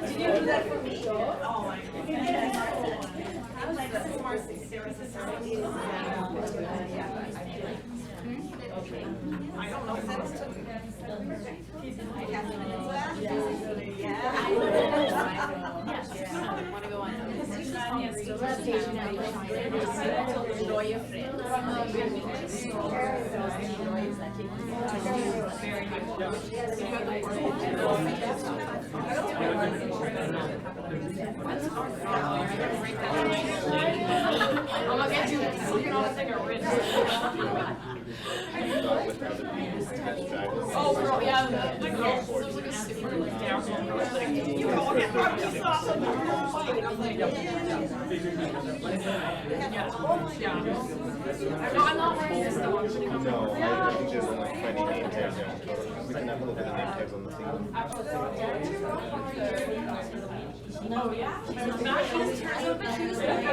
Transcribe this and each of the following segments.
Did you do that for me? Oh my goodness. I don't know if that's want to go on. Enjoy your friends. I'm gonna get you. You can always take a risk. Oh, girl, yeah, the girl. There's like a super down. You all get fucked up. I'm like, yeah. No, I'm not wearing this though. No, I think there's only 20 name tags. We can have a look at the name tags on the thing. Oh, yeah? That just turns over Tuesday.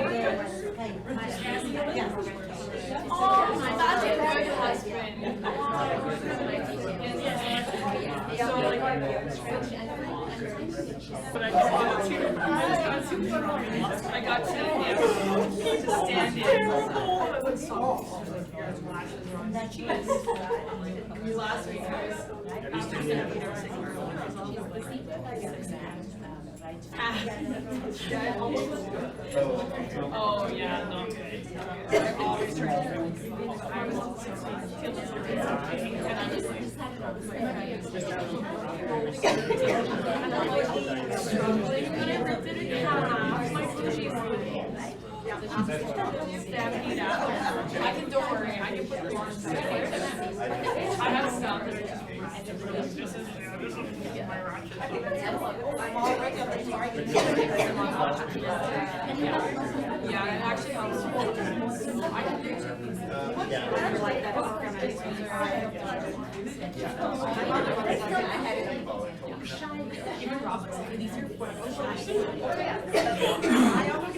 Oh, that's a good husband. But I got to stand in. Last week I was oh yeah, not good. They're always trying to I was struggling, but I ripped it in half. My sushi I can, don't worry, I can put orange in it. I have some. This is my ratchet. I'm already on the target. Yeah, it actually helps. I can do two pieces. Like that. Even Robert's like, these are fun. I always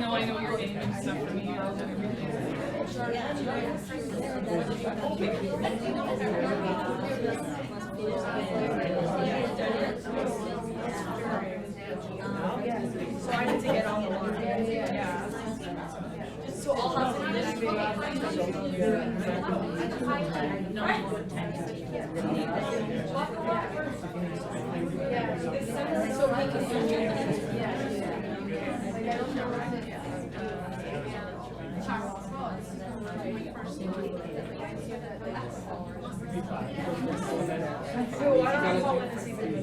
No, I know you're getting stuff for me. So I need to get on the line. Yeah. So I'll have to So I don't know how when this even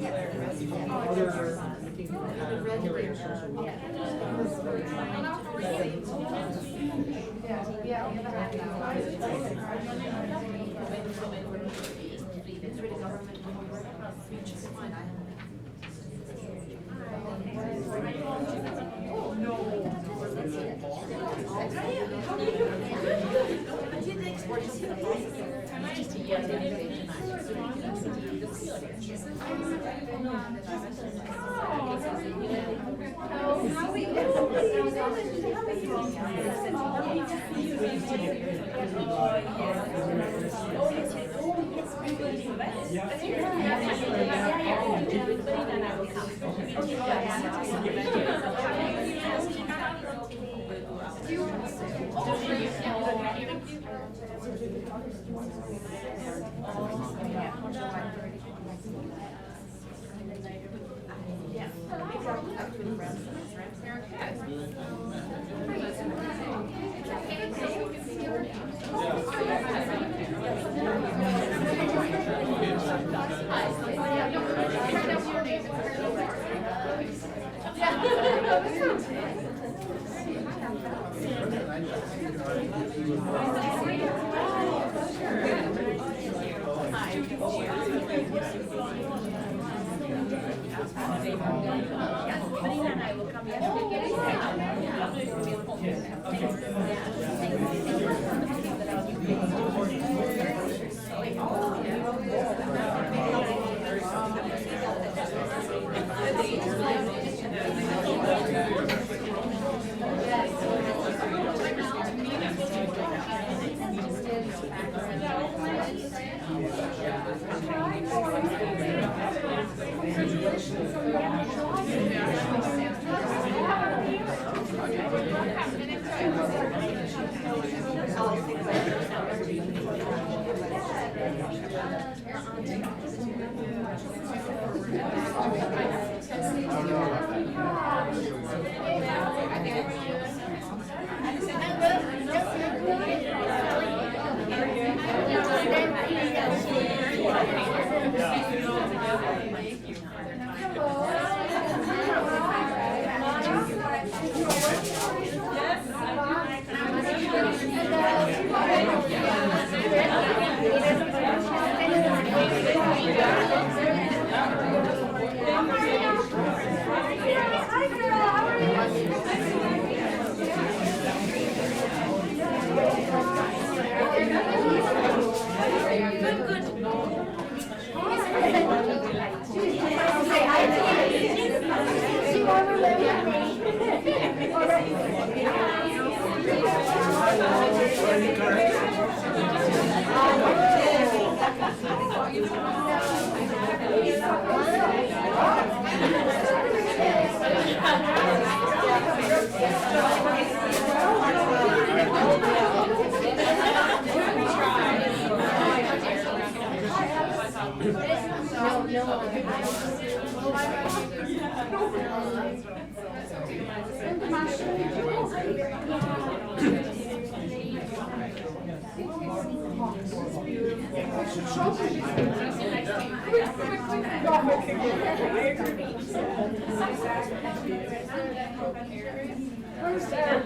is there.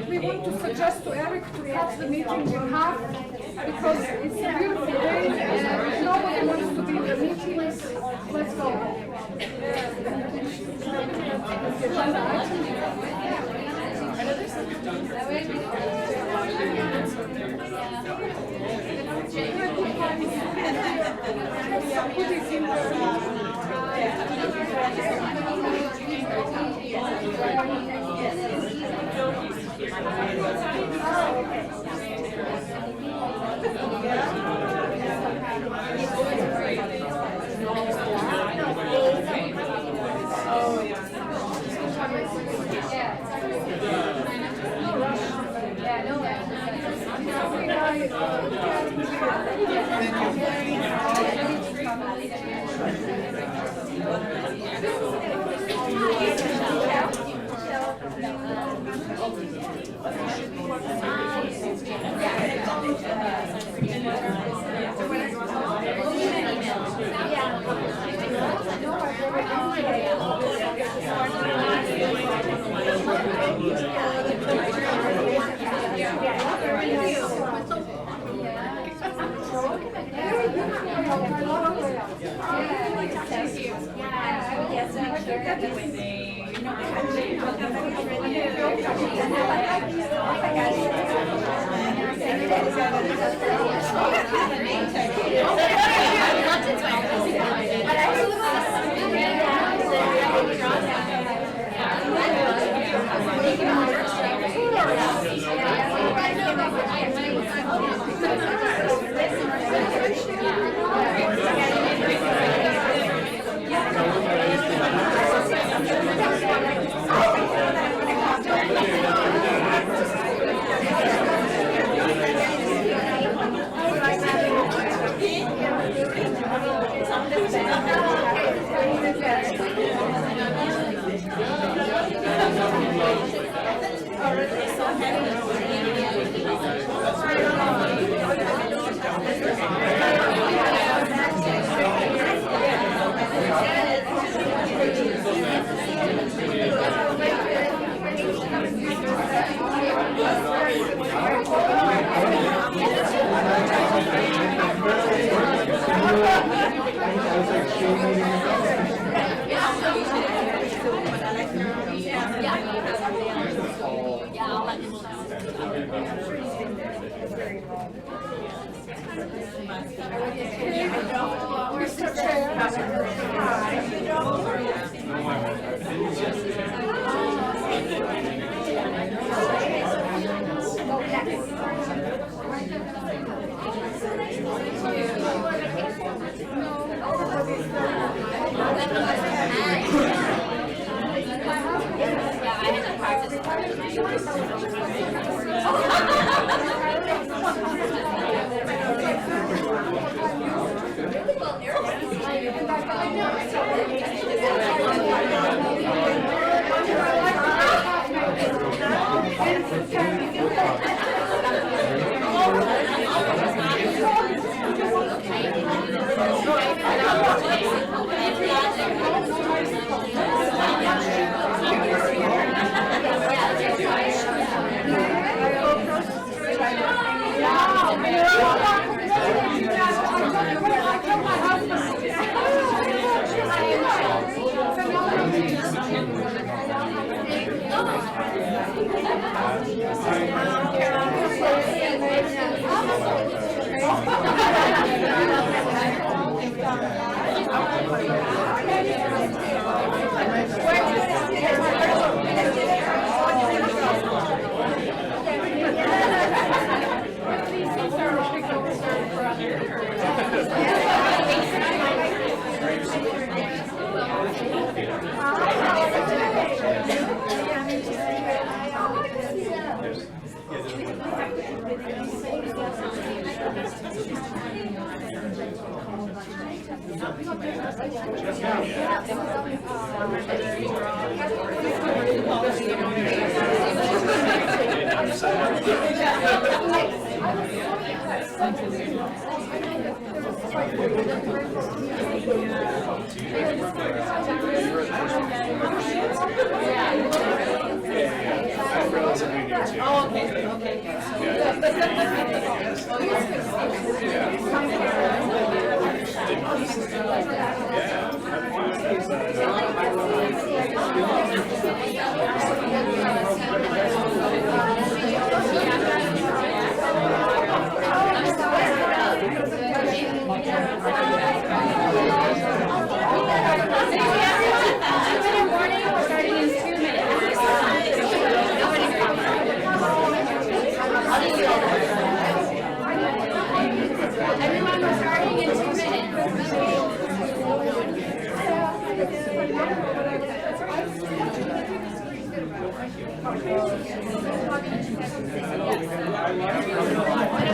We want to suggest to Eric to cut the meeting in half because it's a beautiful day and nobody wants to be in the meeting. Let's go.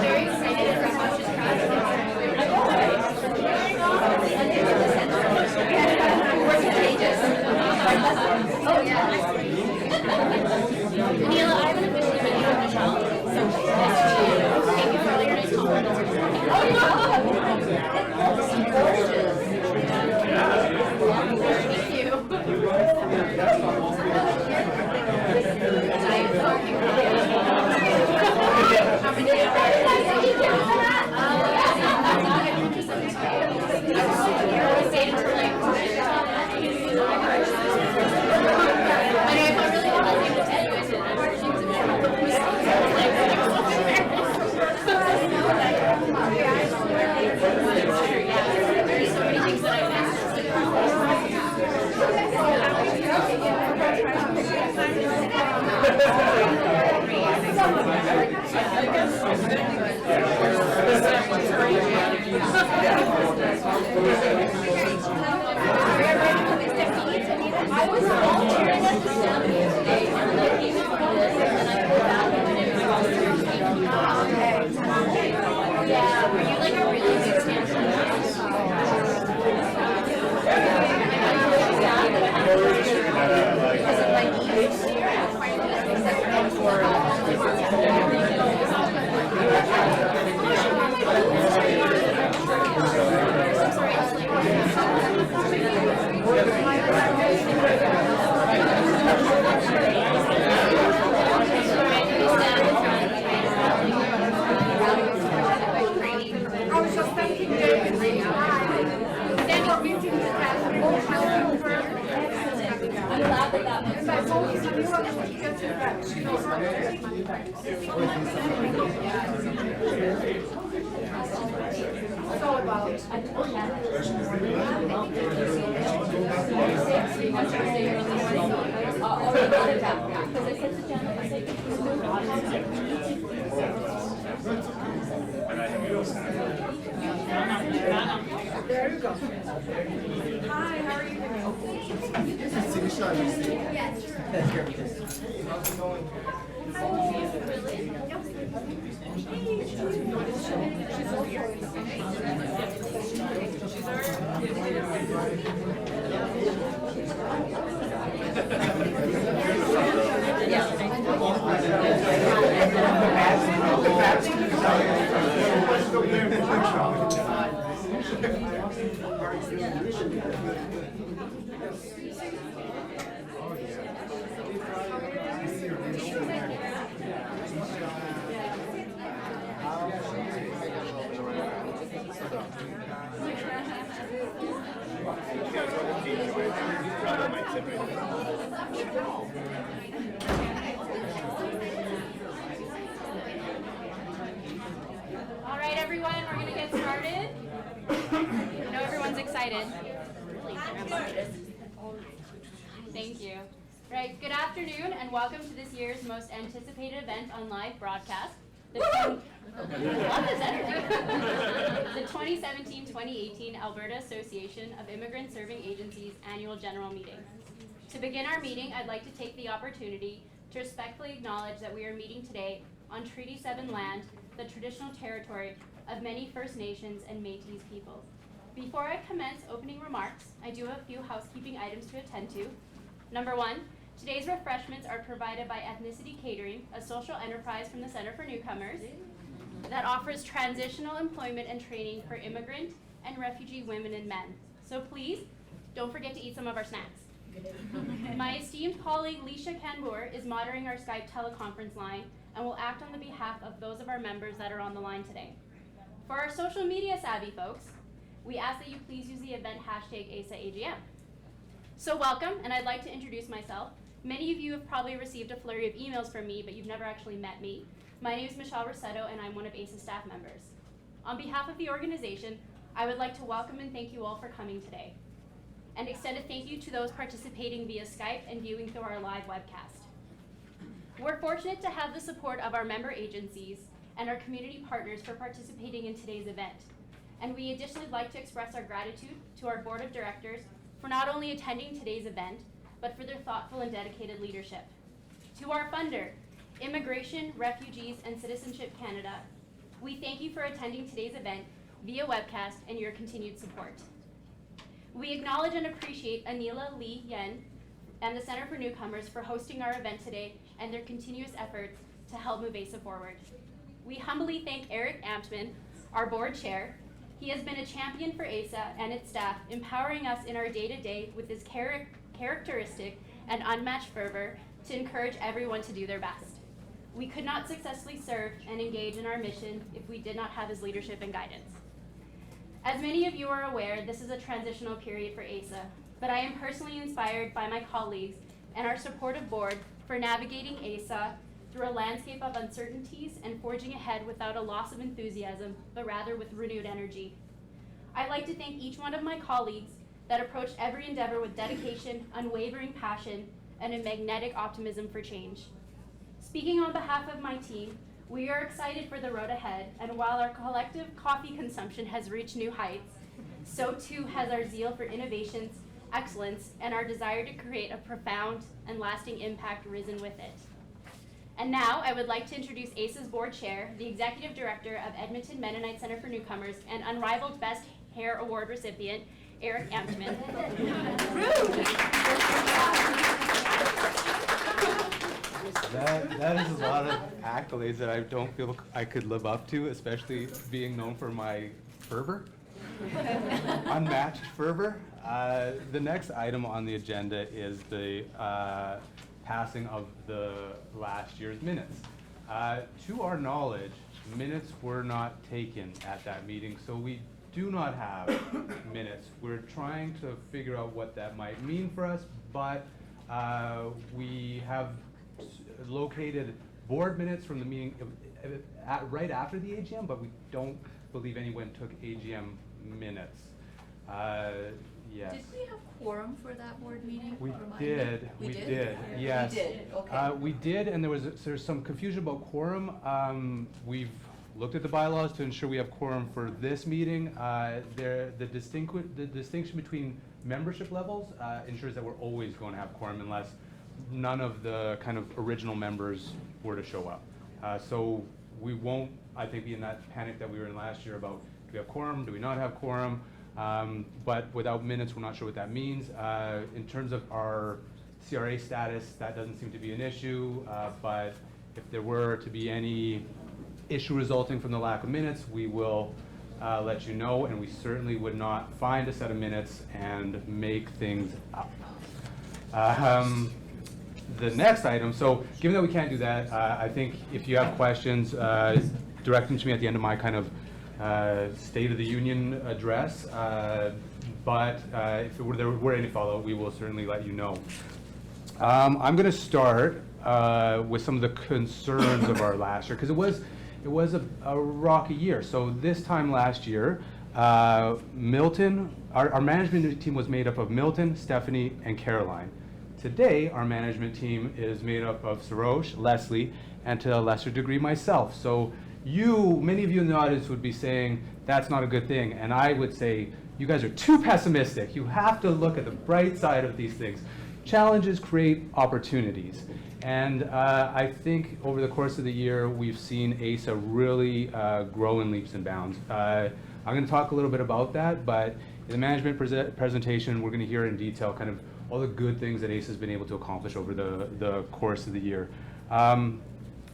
Very I was volunteering at the STEM meeting today, and I came in for this, and I go back and it was yeah, were you like a really big stand? I was just thinking David, our meeting is I'm glad that that and I told her, you want to get your back. She knows how to take money back. It's all about There you go. Hi, how are you doing? Yes. All right, everyone, we're going to get started. I know everyone's excited. Thank you. Right, good afternoon and welcome to this year's most anticipated event on live broadcast. Love this energy. The 2017-2018 Alberta Association of Immigrant Serving Agencies Annual General Meeting. To begin our meeting, I'd like to take the opportunity to respectfully acknowledge that we are meeting today on Treaty 7 land, the traditional territory of many First Nations and Métis peoples. Before I commence opening remarks, I do have a few housekeeping items to attend to. Number one, today's refreshments are provided by Ethnicity Catering, a social enterprise from the Center for Newcomers that offers transitional employment and training for immigrant and refugee women and men. So please, don't forget to eat some of our snacks. My esteemed colleague Leisha Canbour is monitoring our Skype teleconference line and will act on the behalf of those of our members that are on the line today. For our social media savvy folks, we ask that you please use the event hashtag AAISAAGM. So welcome, and I'd like to introduce myself. Many of you have probably received a flurry of emails from me, but you've never actually met me. My name is Michelle Rossetto, and I'm one of AISA staff members. On behalf of the organization, I would like to welcome and thank you all for coming today, and extend a thank you to those participating via Skype and viewing through our live webcast. We're fortunate to have the support of our member agencies and our community partners for participating in today's event. And we additionally like to express our gratitude to our board of directors for not only attending today's event, but for their thoughtful and dedicated leadership. To our funder, Immigration, Refugees, and Citizenship Canada, we thank you for attending today's event via webcast and your continued support. We acknowledge and appreciate Anila Lee Yen and the Center for Newcomers for hosting our event today and their continuous efforts to help move AISA forward. We humbly thank Eric Amtman, our board chair. He has been a champion for AISA and its staff, empowering us in our day-to-day with his characteristic and unmatched fervor to encourage everyone to do their best. We could not successfully serve and engage in our mission if we did not have his leadership and guidance. As many of you are aware, this is a transitional period for AISA, but I am personally inspired by my colleagues and our supportive board for navigating AISA through a landscape of uncertainties and forging ahead without a loss of enthusiasm, but rather with renewed energy. I'd like to thank each one of my colleagues that approached every endeavor with dedication, unwavering passion, and a magnetic optimism for change. Speaking on behalf of my team, We are excited for the road ahead, and while our collective coffee consumption has reached new heights, so too has our zeal for innovations, excellence, and our desire to create a profound and lasting impact risen with it. And now, I would like to introduce AAISA's board chair, the executive director of Edmonton Mennonite Center for Newcomers, and unrivaled Best Hair Award recipient, Eric Amtman. That is a lot of accolades that I don't feel I could live up to, especially being known for my fervor, unmatched fervor. The next item on the agenda is the passing of the last year's minutes. To our knowledge, minutes were not taken at that meeting, so we do not have minutes. We're trying to figure out what that might mean for us, but we have located board minutes from the meeting right after the AGM, but we don't believe anyone took AGM minutes. Yes. Did we have quorum for that board meeting? We Remind did. me. We did. Yes. We did, okay. We did, and there's some confusion about quorum. We've looked at the bylaws to ensure we have quorum for this meeting. The distinction between membership levels ensures that we're always going to have quorum unless none of the kind of original members were to show up. So we won't, I think, be in that panic that we were in last year about do we have quorum, do we not have quorum? But without minutes, we're not sure what that means. In terms of our CRA status, that doesn't seem to be an issue, but if there were to be any issue resulting from the lack of minutes, we will let you know, and we certainly would not find a set of minutes and make things up. The next item, so given that we can't do that, I think if you have questions, direct them to me at the end of my kind of State of the Union address, but if there were any follow-up, we will certainly let you know. I'm going to start with some of the concerns of our last year, because it was a rocky year. So this time last year, Milton, our management team was made up of Milton, Stephanie, and Caroline. Today, our management team is made up of Sarosh, Leslie, and to a lesser degree myself. So many of you in the audience would be saying, that's not a good thing. And I would say, you guys are too pessimistic. You have to look at the bright side of these things. Challenges create opportunities. And I think over the course of the year, we've seen AAISA really grow in leaps and bounds. I'm going to talk a little bit about that, but in the management presentation, we're going to hear in detail kind of all the good things that AAISA has been able to accomplish over the course of the year.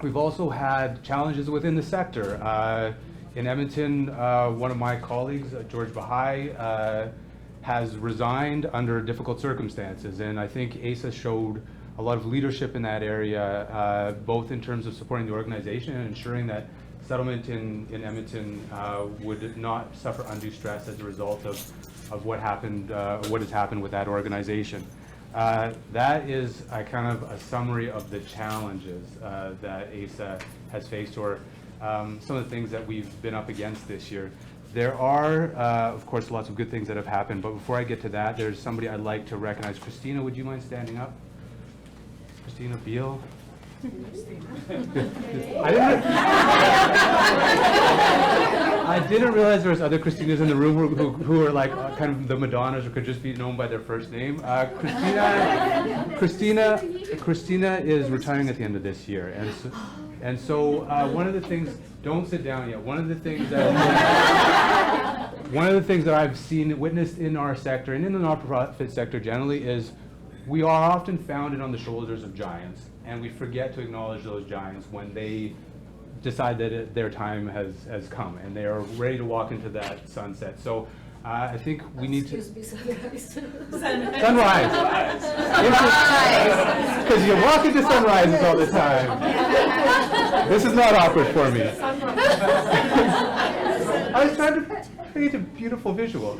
We've also had challenges within the sector. In Edmonton, one of my colleagues, George Bahai, has resigned under difficult circumstances, and I think AAISA showed a lot of leadership in that area, both in terms of supporting the organization and ensuring that settlement in Edmonton would not suffer undue stress as a result of what happened, what has happened with that organization. That is a kind of a summary of the challenges that AAISA has faced, or some of the things that we've been up against this year. There are, of course, lots of good things that have happened, but before I get to that, there's somebody I'd like to recognize. Christina, would you mind standing up? Christina Beal. I didn't realize there was other Christinas in the room who are like kind of the Madonnas or could just be known by their first name. Christina is retiring at the end of this year, and so one of the things. Don't sit down yet. One of the things that I've witnessed in our sector and in the not-for-profit sector generally is we are often founded on the shoulders of giants, and we forget to acknowledge those giants when they decide that their time has come and they are ready to walk into that sunset. So I think we need to... Sunrise. Because you walk into sunrises all the time. This is not awkward for me. I was trying to create a beautiful visual.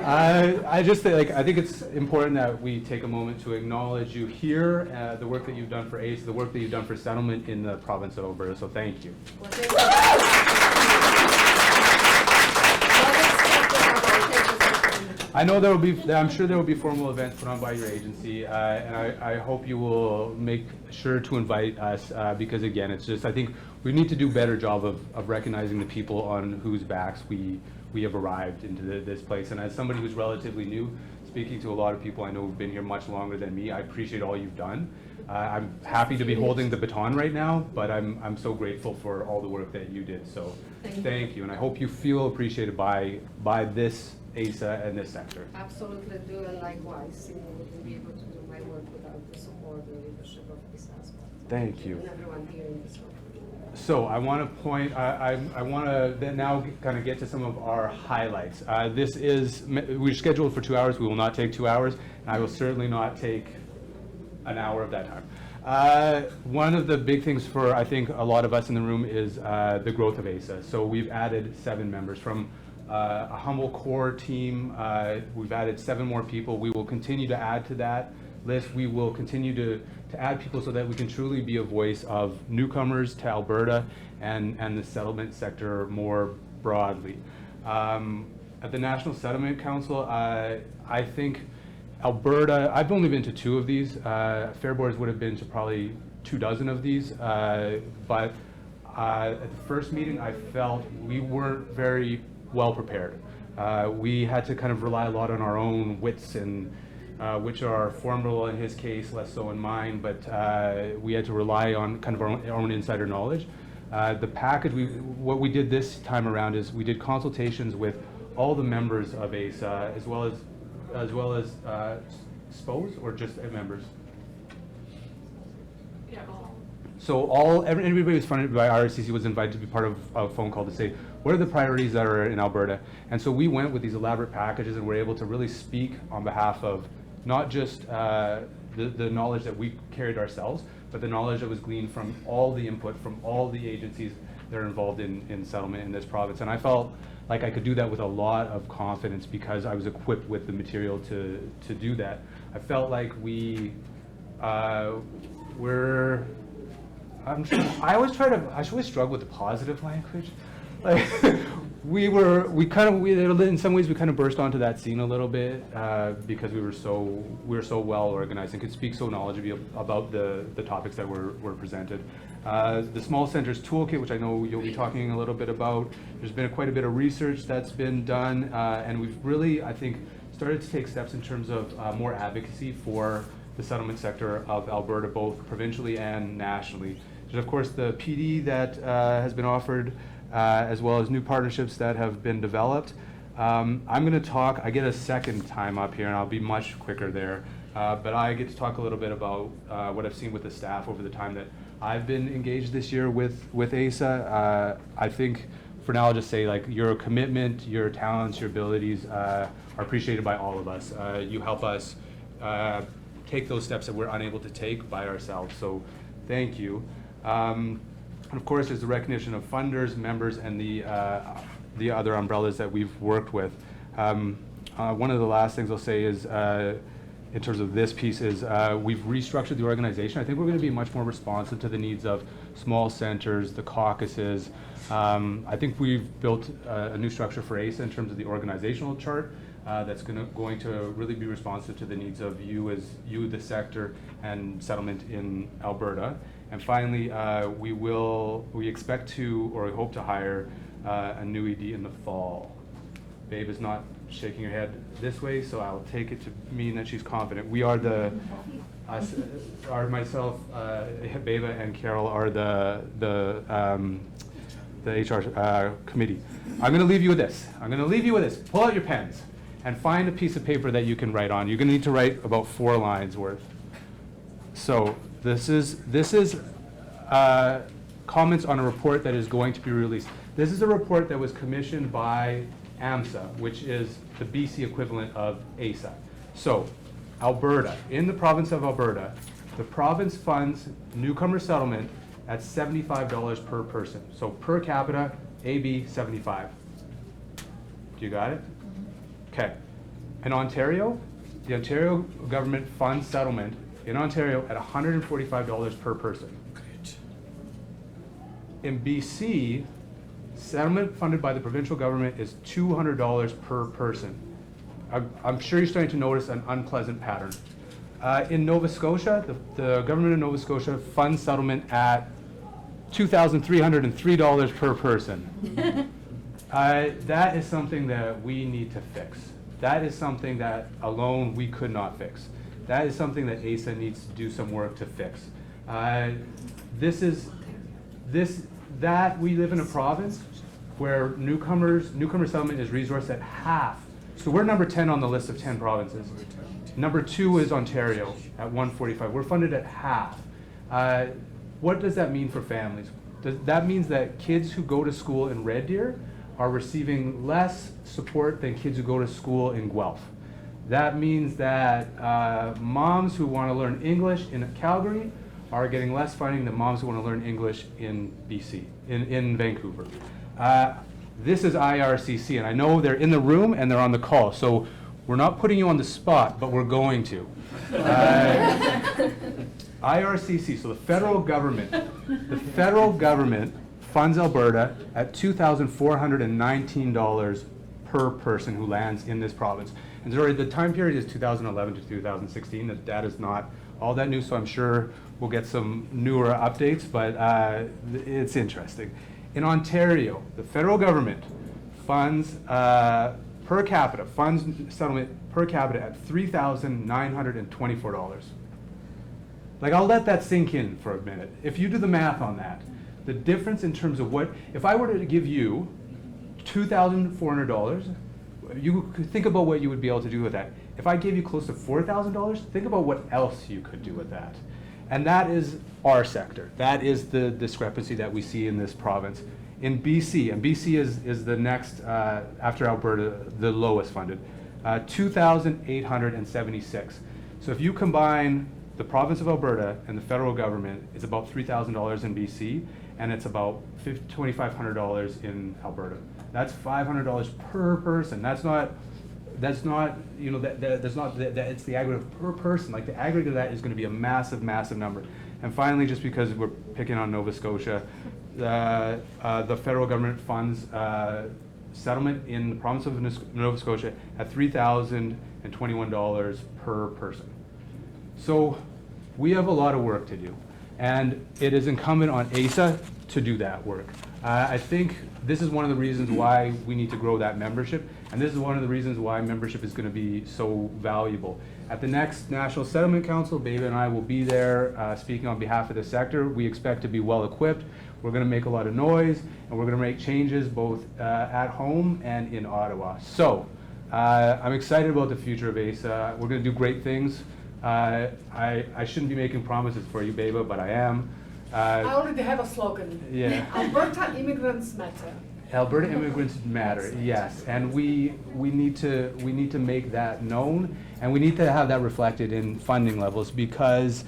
I think it's important that we take a moment to acknowledge you here, the work that you've done for AAISA, the work that you've done for settlement in the province of Alberta. So thank you. I know I'm sure there will be formal events put on by your agency, and I hope you will make sure to invite us, because again, it's just, I think we need to do a better job of recognizing the people on whose backs we have arrived into this place. And as somebody who's relatively new, speaking to a lot of people I know who've been here much longer than me, I appreciate all you've done. I'm happy to be holding the baton right now, but I'm so grateful for all the work that you did. So thank you, and I hope you feel appreciated by this AAISA and this sector. Absolutely do, and likewise, I wouldn't be able to do my work without the support and leadership of AAISA as well. Thank you. And everyone here in this room. So I want to point, I want to then now kind of get to some of our highlights. We're scheduled for 2 hours. We will not take 2 hours, and I will certainly not take an hour of that time. One of the big things for, I think, a lot of us in the room is the growth of AAISA. So we've added 7 members from a humble core team. We've added 7 more people. We will continue to add to that list. We will continue to add people so that we can truly be a voice of newcomers to Alberta and the settlement sector more broadly. At the National Settlement Council, I think Alberta, I've only been to 2 of these. Fair Boards would have been to probably 24 of these, but at the first meeting I felt we weren't very well prepared. We had to kind of rely a lot on our own wits, and which are formidable in his case, less so in mine, but we had to rely on kind of our own insider knowledge. The package, what we did this time around is we did consultations with all the members of AAISA, as well as SPOs, or just members? Yeah, all. So everybody who was funded by RSCC was invited to be part of a phone call to say, what are the priorities that are in Alberta? And so we went with these elaborate packages and were able to really speak on behalf of not just the knowledge that we carried ourselves, but the knowledge that was gleaned from all the input from all the agencies that are involved in settlement in this province. And I felt like I could do that with a lot of confidence because I was equipped with the material to do that. I felt like I always struggle with the positive language. Like in some ways we kind of burst onto that scene a little bit because we were so well organized and could speak so knowledgeably about the topics that were presented. The Small Centers Toolkit, which I know you'll be talking a little bit about, there's been quite a bit of research that's been done, and we've really, I think, started to take steps in terms of more advocacy for the settlement sector of Alberta, both provincially and nationally. There's of course the PD that has been offered, as well as new partnerships that have been developed. I'm going to talk, I get a second time up here and I'll be much quicker there, but I get to talk a little bit about what I've seen with the staff over the time that I've been engaged this year with AAISA. I think for now I'll just say, like, your commitment, your talents, your abilities are appreciated by all of us. You help us take those steps that we're unable to take by ourselves, so thank you. And of course, there's the recognition of funders, members, and the other umbrellas that we've worked with. One of the last things I'll say is, in terms of this piece, is we've restructured the organization. I think we're going to be much more responsive to the needs of small centers, the caucuses. I think we've built a new structure for AAISA in terms of the organizational chart that's going to really be responsive to the needs of you, the sector, and settlement in Alberta. And finally, we expect to, or we hope to hire a new ED in the fall. Babe is not shaking her head this way, so I'll take it to mean that she's confident. We are myself, Beva and Carol are the HR committee. I'm going to leave you with this. Pull out your pens and find a piece of paper that you can write on. You're going to need to write about 4 lines worth. So this is comments on a report that is going to be released. This is a report that was commissioned by AAMSA, which is the BC equivalent of AAISA. So, Alberta, in the province of Alberta, the province funds newcomer settlement at $75 per person. So per capita, AB 75. Do you got it? Okay. In Ontario, the Ontario government funds settlement in Ontario at $145 per person. In BC, settlement funded by the provincial government is $200 per person. I'm sure you're starting to notice an unpleasant pattern. In Nova Scotia, the government of Nova Scotia funds settlement at $2,303 per person. That is something that we need to fix. That is something that alone we could not fix. That is something that AAISA needs to do some work to fix. We live in a province where newcomer settlement is resourced at half. So we're number 10 on the list of 10 provinces. Number 2 is Ontario at 145. We're funded at half. What does that mean for families? That means that kids who go to school in Red Deer are receiving less support than kids who go to school in Guelph. That means that moms who want to learn English in Calgary are getting less funding than moms who want to learn English in BC, in Vancouver. This is IRCC, and I know they're in the room and they're on the call, so we're not putting you on the spot, but we're going to. IRCC, so the federal government funds Alberta at $2,419 per person who lands in this province. And sorry, the time period is 2011 to 2016. The data is not all that new, so I'm sure we'll get some newer updates, but it's interesting. In Ontario, the federal government funds settlement per capita at $3,924. Like, I'll let that sink in for a minute. If you do the math on that, the difference in terms of what, if I were to give you $2,400, you could think about what you would be able to do with that. If I gave you close to $4,000, think about what else you could do with that. And that is our sector. That is the discrepancy that we see in this province. In BC, and BC is the next, after Alberta, the lowest funded, 2,876. So if you combine the province of Alberta and the federal government, it's about $3,000 in BC, and it's about $2,500 in Alberta. That's $500 per person. That's not, you know, it's the aggregate per person. Like, the aggregate of that is going to be a massive, massive number. And finally, just because we're picking on Nova Scotia, the federal government funds settlement in the province of Nova Scotia at $3,021 per person. So we have a lot of work to do, and it is incumbent on AAISA to do that work. I think this is one of the reasons why we need to grow that membership, and this is one of the reasons why membership is going to be so valuable. At the next National Settlement Council, Beba and I will be there speaking on behalf of the sector. We expect to be well equipped. We're going to make a lot of noise, and we're going to make changes both at home and in Ottawa. So I'm excited about the future of AAISA. We're going to do great things. I shouldn't be making promises for you, Beba, but I am. I already have a slogan. Yeah. Alberta immigrants matter. Alberta immigrants matter, yes, and we need to make that known, and we need to have that reflected in funding levels, because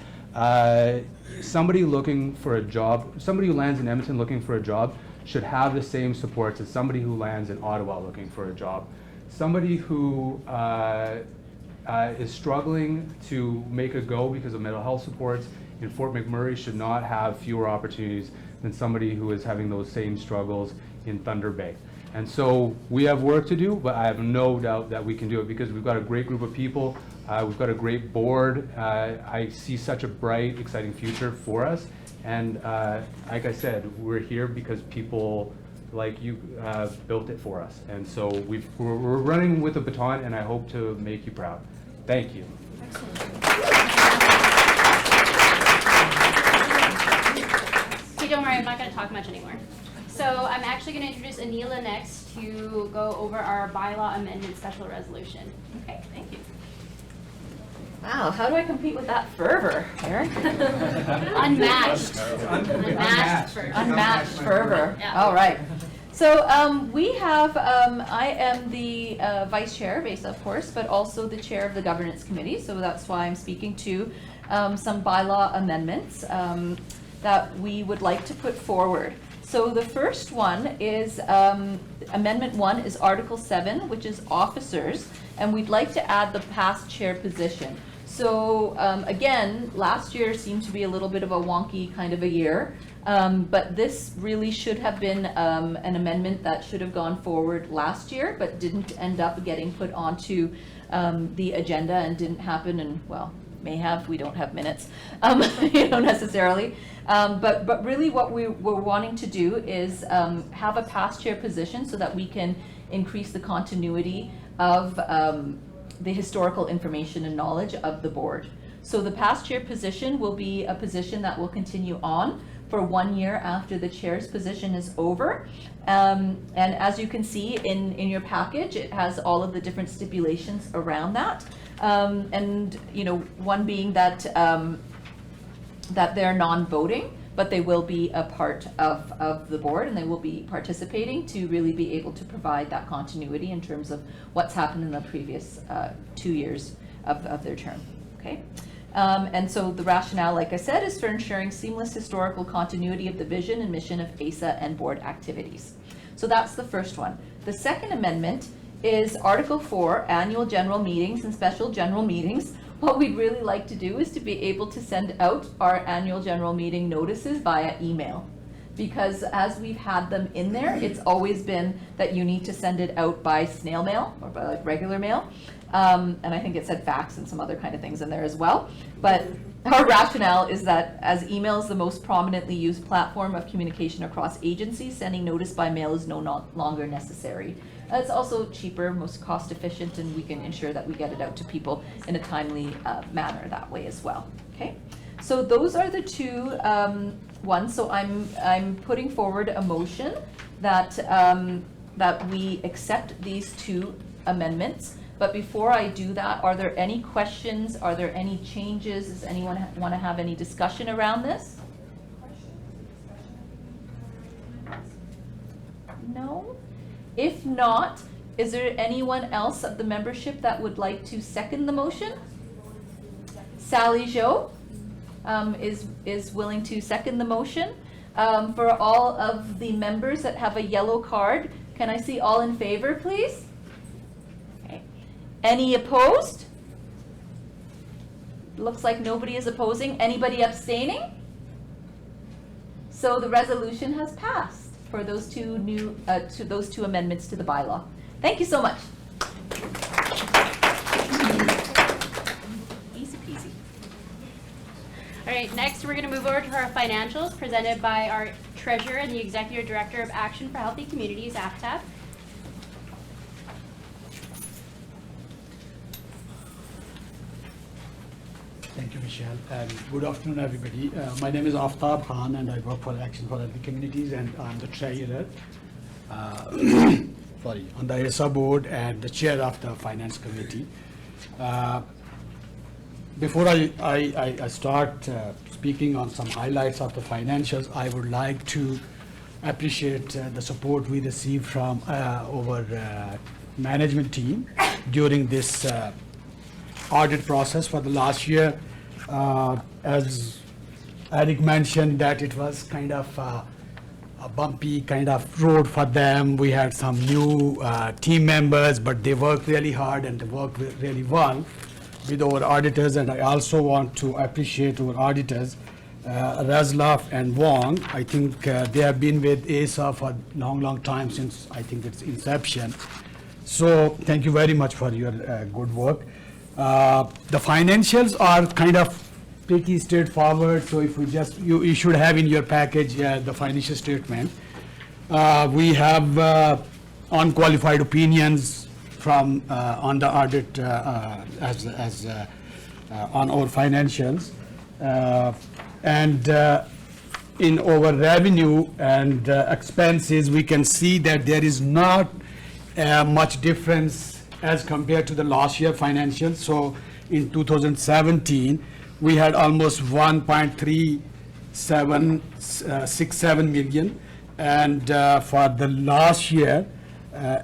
somebody looking for a job, somebody who lands in Edmonton looking for a job should have the same supports as somebody who lands in Ottawa looking for a job. Somebody who is struggling to make a go because of mental health supports in Fort McMurray should not have fewer opportunities than somebody who is having those same struggles in Thunder Bay. And so we have work to do, but I have no doubt that we can do it, because we've got a great group of people, we've got a great board. I see such a bright, exciting future for us, and like I said, we're here because people like you built it for us, and so we're running with a baton, and I hope to make you proud. Thank you. Okay, don't worry, I'm not going to talk much anymore. So I'm actually going to introduce Anila next to go over our bylaw amendment special resolution. Okay, thank you. Wow, how do I compete with that fervor, Erin? Unmatched. Unmatched fervor. Yeah. All right. So we have, I am the vice chair of AAISA, of course, but also the chair of the governance committee. So that's why I'm speaking to some bylaw amendments that we would like to put forward. So the first one is, Amendment 1 is Article 7, which is officers, and we'd like to add the past chair position. So again, last year seemed to be a little bit of a wonky kind of a year, but this really should have been an amendment that should have gone forward last year, but didn't end up getting put onto the agenda and didn't happen, and well, may have, we don't have minutes, necessarily. But really what we were wanting to do is have a past chair position so that we can increase the continuity of the historical information and knowledge of the board. So the past chair position will be a position that will continue on for 1 year after the chair's position is over. And as you can see in your package, it has all of the different stipulations around that. And one being that that they're non-voting, but they will be a part of the board, and they will be participating to really be able to provide that continuity in terms of what's happened in the previous 2 years of their term, okay? And so the rationale, like I said, is for ensuring seamless historical continuity of the vision and mission of AAISA and board activities. So that's the first one. The second amendment is Article 4, annual general meetings and special general meetings. What we'd really like to do is to be able to send out our annual general meeting notices via email. Because as we've had them in there, it's always been that you need to send it out by snail mail or by like regular mail. And I think it said fax and some other kind of things in there as well. But our rationale is that as email is the most prominently used platform of communication across agencies, sending notice by mail is no longer necessary. It's also cheaper, most cost efficient, and we can ensure that we get it out to people in a timely manner that way as well. Okay, so those are the two ones. So I'm putting forward a motion that that we accept these two amendments. But before I do that, are there any questions? Are there any changes? Does anyone want to have any discussion around this? No? If not, is there anyone else of the membership that would like to second the motion? Sally Jo is willing to second the motion. For all of the members that have a yellow card, can I see all in favor, please? Okay. Any opposed? Looks like nobody is opposing. Anybody abstaining? So the resolution has passed for those two amendments to the bylaw. Thank you so much. Easy peasy. All right, next we're going to move over to our financials presented by our Treasurer and the Executive Director of Action for Healthy Communities, AFTAB. Thank you, Michelle, and good afternoon, everybody. My name is Aftab Khan, and I work for Action for Healthy Communities, and I'm the treasurer on the AAISA board and the chair of the finance committee. Before I start speaking on some highlights of the financials, I would like to appreciate the support we received from our management team during this audit process for the last year. As Eric mentioned, that it was kind of a bumpy kind of road for them. We had some new team members, but they worked really hard and they worked really well with our auditors. And I also want to appreciate our auditors, Razlaf and Wong. I think they have been with AAISA for a long time, since I think its inception. So thank you very much for your good work. The financials are kind of pretty straightforward, so if we just, you should have in your package the financial statement. We have unqualified opinions from on the audit as on our financials, and in our revenue and expenses, we can see that there is not much difference as compared to the last year financials. So in 2017, we had almost 1.3767 million, and for the last year,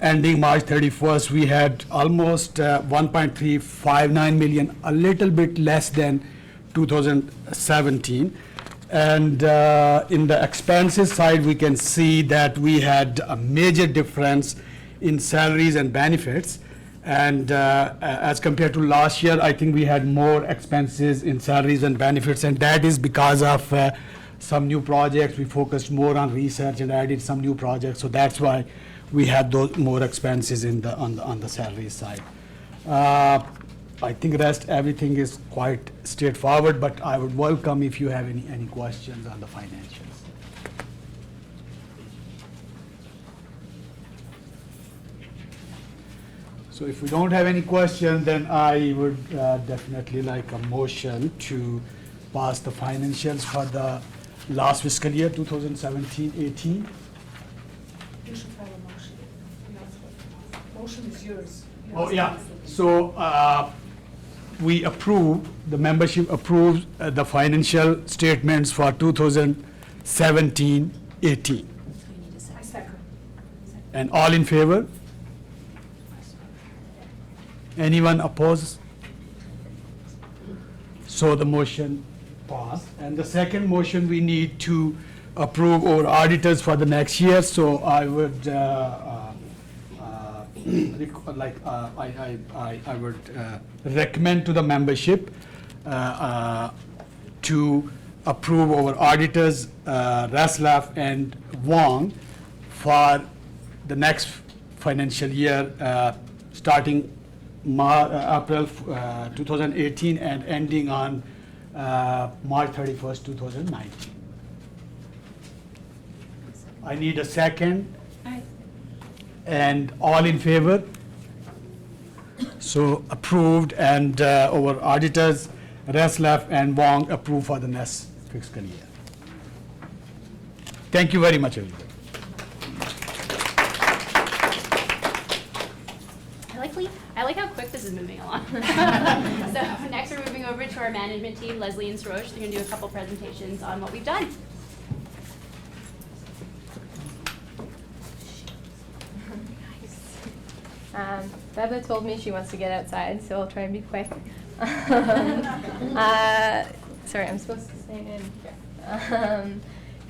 ending March 31st, we had almost 1.359 million, a little bit less than 2017. And in the expenses side, we can see that we had a major difference in salaries and benefits. And as compared to last year, I think we had more expenses in salaries and benefits, and that is because of some new projects. We focused more on research and added some new projects, so that's why we had those more expenses on the salary side. I think rest everything is quite straightforward, but I would welcome if you have any questions on the financials. So if we don't have any questions, then I would definitely like a motion to pass the financials for the last fiscal year, 2017-18. You should have a motion. Motion is yours. Oh, yeah. So we approve, the membership approves the financial statements for 2017-18. I second. And all in favor? Anyone opposed? So the motion passed. And the second motion, we need to approve our auditors for the next year. So I would I would recommend to the membership to approve our auditors, Raslaf and Wong, for the next financial year, starting April 2018 and ending on March 31st, 2019. I need a second. And all in favor? So approved, and our auditors, Raslaf and Wong, approved for the next fiscal year. Thank you very much, everybody. I like how quick this is moving along. So next we're moving over to our management team, Leslie and Sarosh. They're going to do a couple presentations on what we've done. Beba told me she wants to get outside, so I'll try and be quick. Sorry, I'm supposed to stay in here.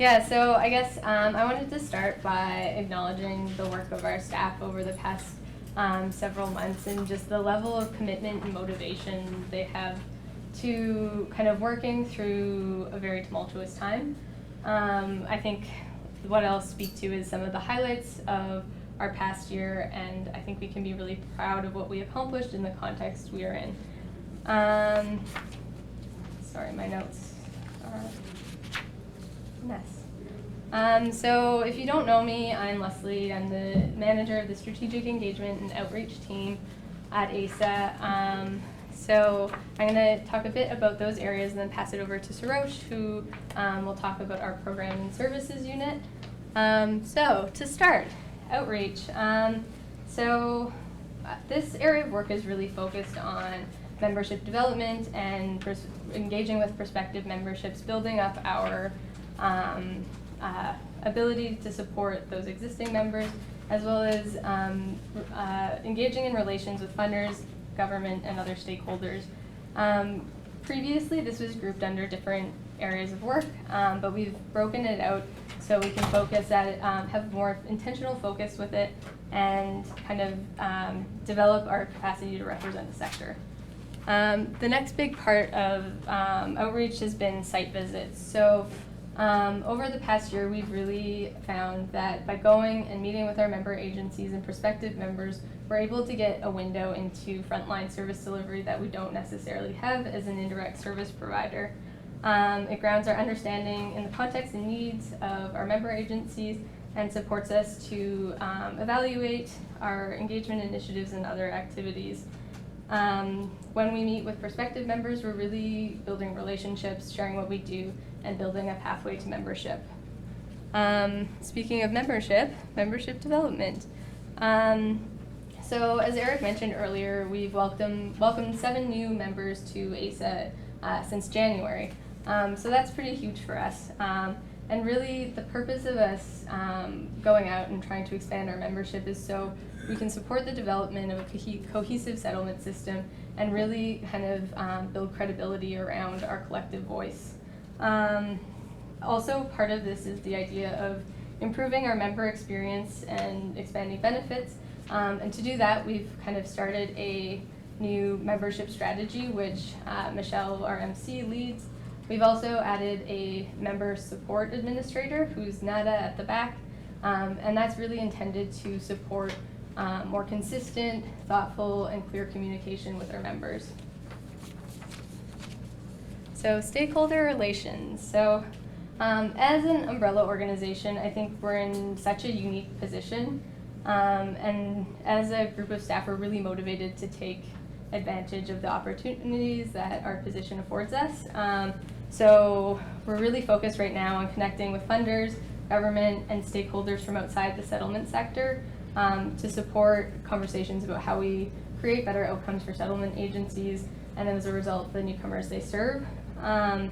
Yeah, so I guess I wanted to start by acknowledging the work of our staff over the past several months and just the level of commitment and motivation they have to kind of working through a very tumultuous time. I think what I'll speak to is some of the highlights of our past year, and I think we can be really proud of what we accomplished in the context we are in. Sorry, my notes are a mess. So if you don't know me, I'm Leslie. I'm the manager of the Strategic Engagement and Outreach team at AAISA. So I'm going to talk a bit about those areas and then pass it over to Sarosh, who will talk about our Program and Services unit. So to start, outreach. So this area of work is really focused on membership development and engaging with prospective memberships, building up our ability to support those existing members, as well as engaging in relations with funders, government, and other stakeholders. Previously, this was grouped under different areas of work, but we've broken it out so we can focus at it, have more intentional focus with it, and kind of develop our capacity to represent the sector. The next big part of outreach has been site visits. So over the past year, we've really found that by going and meeting with our member agencies and prospective members, we're able to get a window into frontline service delivery that we don't necessarily have as an indirect service provider. It grounds our understanding in the context and needs of our member agencies and supports us to evaluate our engagement initiatives and other activities. When we meet with prospective members, we're really building relationships, sharing what we do, and building a pathway to membership. Speaking of membership development. So as Eric mentioned earlier, we've welcomed 7 new members to AAISA since January. So that's pretty huge for us. And really the purpose of us going out and trying to expand our membership is so we can support the development of a cohesive settlement system and really kind of build credibility around our collective voice. Also part of this is the idea of improving our member experience and expanding benefits, And to do that, we've kind of started a new membership strategy, which Michelle, our MC, leads. We've also added a member support administrator, who's Nada at the back, and that's really intended to support more consistent, thoughtful, and clear communication with our members. So stakeholder relations. So as an umbrella organization, I think we're in such a unique position. And as a group of staff, we're really motivated to take advantage of the opportunities that our position affords us. So we're really focused right now on connecting with funders, government, and stakeholders from outside the settlement sector to support conversations about how we create better outcomes for settlement agencies and as a result, the newcomers they serve. How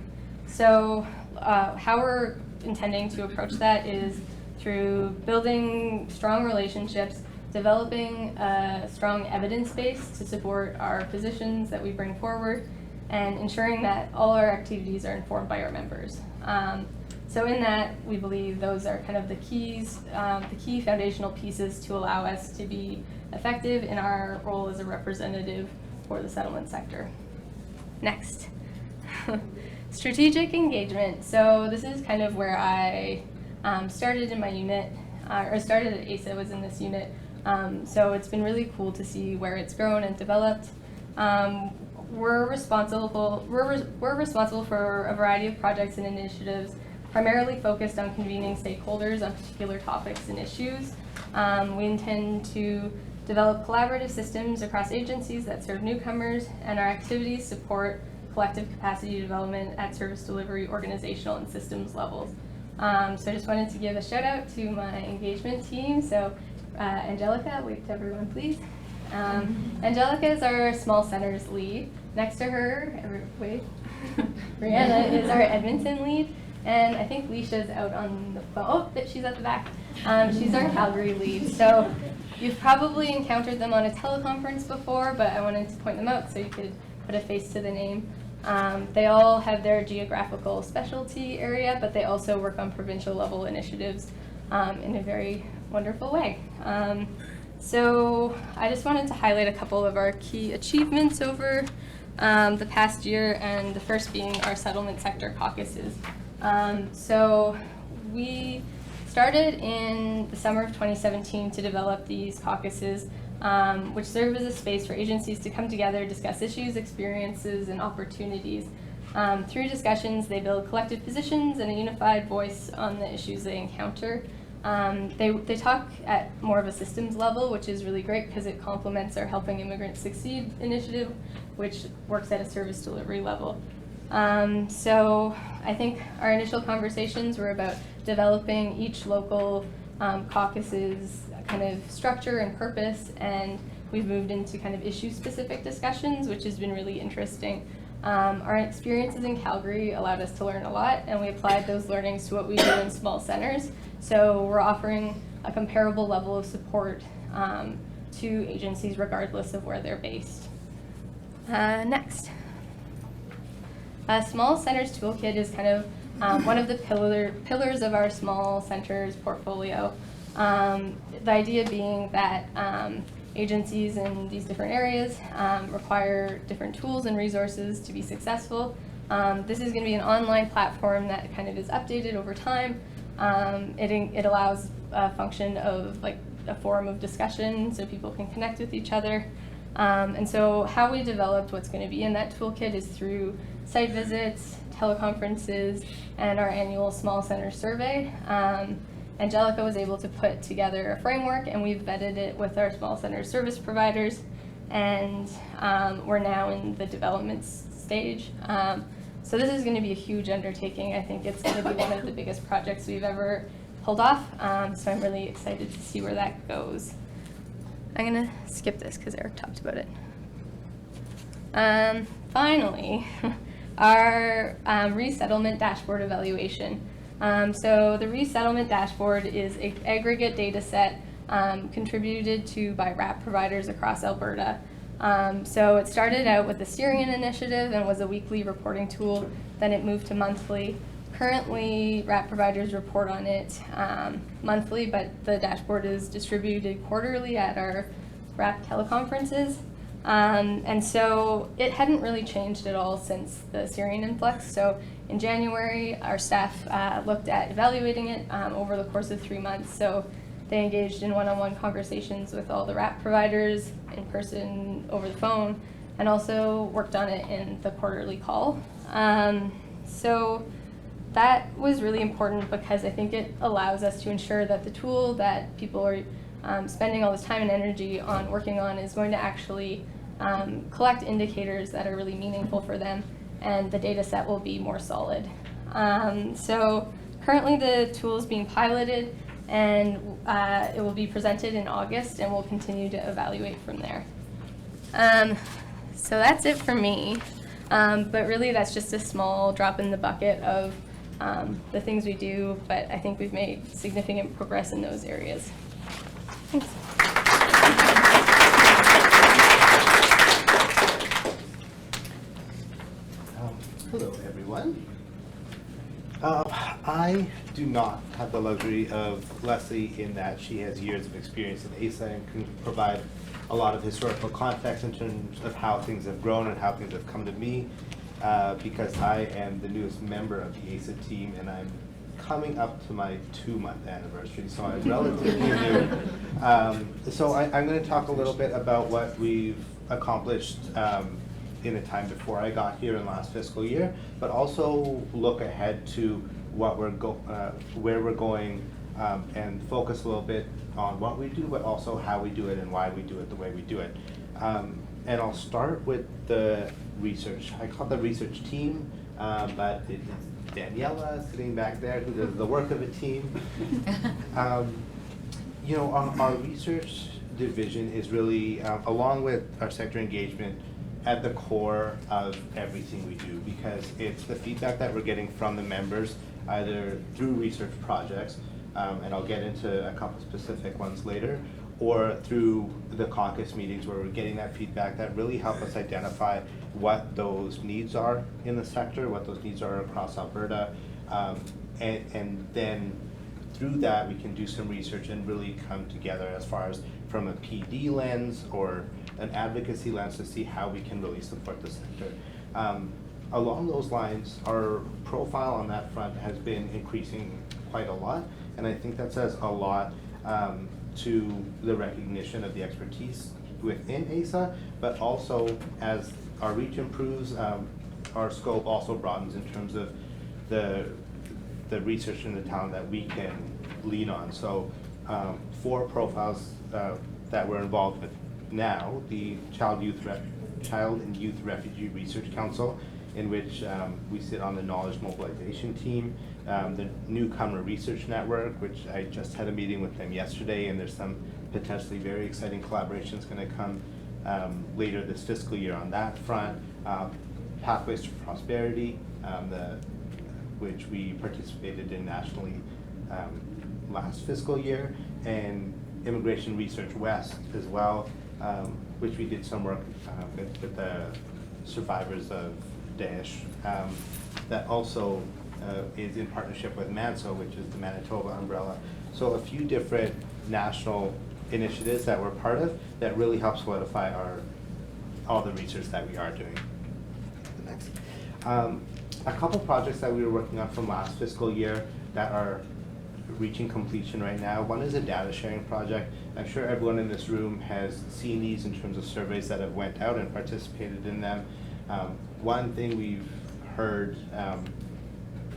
we're intending to approach that is through building strong relationships, developing a strong evidence base to support our positions that we bring forward, and ensuring that all our activities are informed by our members. So in that, we believe those are kind of the keys, the key foundational pieces to allow us to be effective in our role as a representative for the settlement sector. Next. Strategic engagement. So this is kind of where I started in my unit, or started at AAISA, was in this unit. So it's been really cool to see where it's grown and developed. We're responsible for a variety of projects and initiatives, primarily focused on convening stakeholders on particular topics and issues. We intend to develop collaborative systems across agencies that serve newcomers, and our activities support collective capacity development at service delivery, organizational, and systems levels. So I just wanted to give a shout out to my engagement team. So Angelica, wave to everyone please. Angelica is our small centers lead. Next to her, Brianna is our Edmonton lead. And I think Leisha's out on the phone. Oh, she's at the back. She's our Calgary lead. So you've probably encountered them on a teleconference before, but I wanted to point them out so you could put a face to the name. They all have their geographical specialty area, but they also work on provincial level initiatives in a very wonderful way. So I just wanted to highlight a couple of our key achievements over the past year, and the first being our settlement sector caucuses. So we started in the summer of 2017 to develop these caucuses, which serve as a space for agencies to come together, discuss issues, experiences, and opportunities. Through discussions, they build collective positions and a unified voice on the issues they encounter. They talk at more of a systems level, which is really great because it complements our Helping Immigrants Succeed initiative, which works at a service delivery level. So I think our initial conversations were about developing each local caucus's kind of structure and purpose, and we've moved into kind of issue-specific discussions, which has been really interesting. Our experiences in Calgary allowed us to learn a lot, and we applied those learnings to what we do in small centers. So we're offering a comparable level of support to agencies regardless of where they're based. Next. Small Centers Toolkit is kind of one of the pillars of our small centers portfolio. The idea being that agencies in these different areas require different tools and resources to be successful. This is going to be an online platform that kind of is updated over time. It allows a function of like a forum of discussion so people can connect with each other. And so how we developed what's going to be in that toolkit is through site visits, teleconferences, and our annual small center survey. Angelica was able to put together a framework, and we've vetted it with our small center service providers, and we're now in the development stage. So this is going to be a huge undertaking. I think it's going to be one of the biggest projects we've ever pulled off, so I'm really excited to see where that goes. I'm going to skip this because Eric talked about it. Finally, our Resettlement Dashboard evaluation. So the Resettlement Dashboard is an aggregate data set contributed to by RAP providers across Alberta. So it started out with the Syrian initiative and was a weekly reporting tool, then it moved to monthly. Currently, RAP providers report on it monthly, but the dashboard is distributed quarterly at our RAP teleconferences. And so it hadn't really changed at all since the Syrian influx. So in January, our staff looked at evaluating it over the course of 3 months. So they engaged in one-on-one conversations with all the RAP providers, in person, over the phone, and also worked on it in the quarterly call. So that was really important because I think it allows us to ensure that the tool that people are spending all this time and energy on working on is going to actually collect indicators that are really meaningful for them, and the data set will be more solid. So currently the tool is being piloted, and it will be presented in August, and we'll continue to evaluate from there. So that's it for me, but really that's just a small drop in the bucket of the things we do, but I think we've made significant progress in those areas. Thanks. Hello, everyone. I do not have the luxury of Leslie in that she has years of experience in AAISA and can provide a lot of historical context in terms of how things have grown and how things have come to me, because I am the newest member of the AAISA team, and I'm coming up to my 2-month anniversary, so I'm relatively new. So I'm going to talk a little bit about what we've accomplished in the time before I got here in last fiscal year, but also look ahead to what where we're going, and focus a little bit on what we do, but also how we do it and why we do it the way we do it. And I'll start with the research. I call it the research team, but it's Daniela sitting back there who does the work of a team. You know, our research division is really, along with our sector engagement, at the core of everything we do, because it's the feedback that we're getting from the members, either through research projects, and I'll get into a couple specific ones later, or through the caucus meetings where we're getting that feedback that really help us identify what those needs are in the sector, what those needs are across Alberta, and then through that we can do some research and really come together as far as from a PD lens or an advocacy lens to see how we can really support the sector. Along those lines, our profile on that front has been increasing quite a lot, and I think that says a lot to the recognition of the expertise within AAISA, but also as our reach improves, our scope also broadens in terms of the research and the talent that we can lean on. So 4 profiles that we're involved with now: the Child and Youth Refugee Research Council, in which we sit on the knowledge mobilization team, the Newcomer Research Network, which I just had a meeting with them yesterday, and there's some potentially very exciting collaborations going to come later this fiscal year on that front. Pathways to Prosperity, which we participated in nationally last fiscal year, and Immigration Research West as well, which we did some work with the survivors of Daesh, that also is in partnership with MANSO, which is the Manitoba umbrella. So a few different national initiatives that we're part of that really help solidify all the research that we are doing. Next. A couple projects that we were working on from last fiscal year that are reaching completion right now. One is a data sharing project. I'm sure everyone in this room has seen these in terms of surveys that have went out and participated in them. One thing we've heard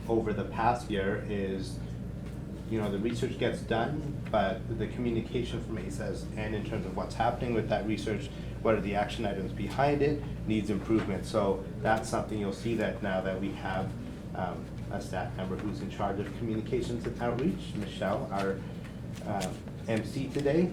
over the past year is, you know, the research gets done, but the communication from AAISA and in terms of what's happening with that research, what are the action items behind it, needs improvement. So that's something you'll see that now that we have a staff member who's in charge of communications and outreach, Michelle, our MC today,